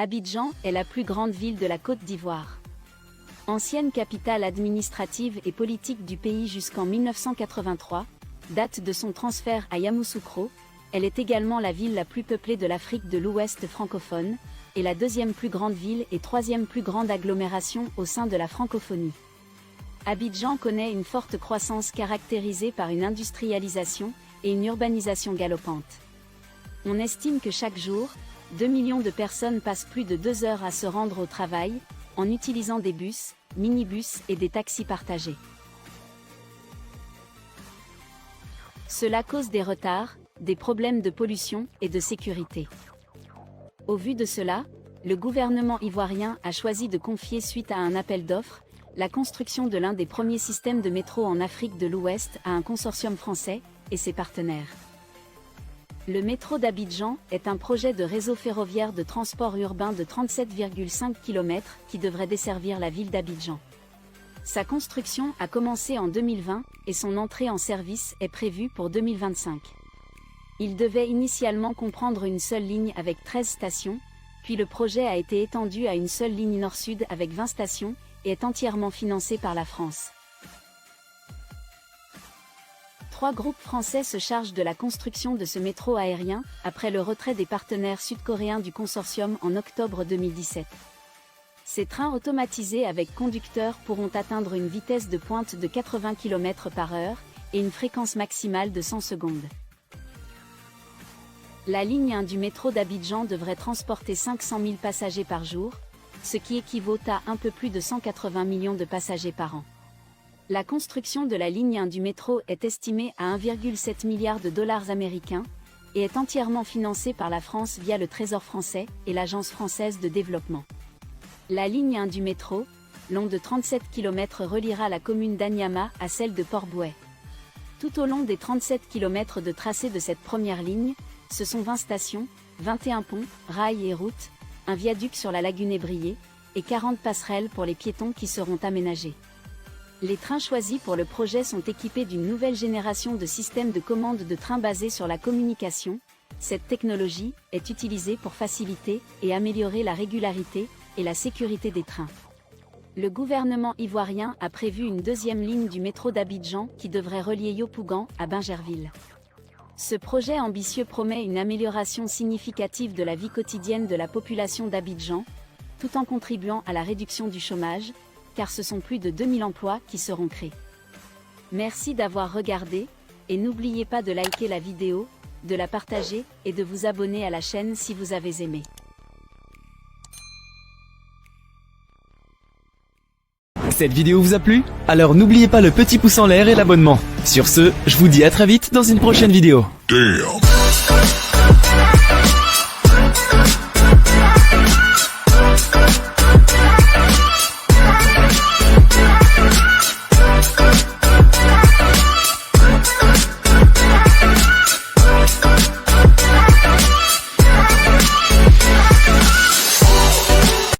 Abidjan est la plus grande ville de la Côte d'Ivoire. Ancienne capitale administrative et politique du pays jusqu'en 1983, date de son transfert à Yamoussoukro, elle est également la ville la plus peuplée de l'Afrique de l'Ouest francophone, et la deuxième plus grande ville et troisième plus grande agglomération au sein de la francophonie. Abidjan connaît une forte croissance caractérisée par une industrialisation et une urbanisation galopante. On estime que chaque jour, 2 millions de personnes passent plus de 2 heures à se rendre au travail, en utilisant des bus, minibus et des taxis partagés. Cela cause des retards, des problèmes de pollution et de sécurité. Au vu de cela, le gouvernement ivoirien a choisi de confier suite à un appel d'offres, la construction de l'un des premiers systèmes de métro en Afrique de l'Ouest à un consortium français et ses partenaires. Le métro d'Abidjan est un projet de réseau ferroviaire de transport urbain de 37,5 km qui devrait desservir la ville d'Abidjan. Sa construction a commencé en 2020 et son entrée en service est prévue pour 2025. Il devait initialement comprendre une seule ligne avec 13 stations, puis le projet a été étendu à une seule ligne nord-sud avec 20 stations et est entièrement financé par la France. 3 groupes français se chargent de la construction de ce métro aérien, après le retrait des partenaires sud-coréens du consortium en octobre 2017. Ces trains automatisés avec conducteurs pourront atteindre une vitesse de pointe de 80 km/h et une fréquence maximale de 100 secondes. La ligne 1 du métro d'Abidjan devrait transporter 500 000 passagers par jour, ce qui équivaut à un peu plus de 180 millions de passagers par an. La construction de la ligne 1 du métro est estimée à 1,7 milliard de dollars américains et est entièrement financée par la France via le Trésor français et l'Agence française de développement. La ligne 1 du métro, long de 37 km, reliera la commune d'Anyama à celle de Port-Bouët. Tout au long des 37 km de tracé de cette première ligne, ce sont 20 stations, 21 ponts, rails et routes, un viaduc sur la lagune ébriée, et 40 passerelles pour les piétons qui seront aménagées. Les trains choisis pour le projet sont équipés d'une nouvelle génération de systèmes de commande de trains basés sur la communication. Cette technologie est utilisée pour faciliter et améliorer la régularité et la sécurité des trains. Le gouvernement ivoirien a prévu une deuxième ligne du métro d'Abidjan qui devrait relier Yopougon à Bingerville. Ce projet ambitieux promet une amélioration significative de la vie quotidienne de la population d'Abidjan, tout en contribuant à la réduction du chômage, car ce sont plus de 2000 emplois qui seront créés. Merci d'avoir regardé, et n'oubliez pas de liker la vidéo, de la partager, et de vous abonner à la chaîne si vous avez aimé. Cette vidéo vous a plu? Alors n'oubliez pas le petit pouce en l'air et l'abonnement. Sur ce, je vous dis à très vite dans une prochaine vidéo. Damn.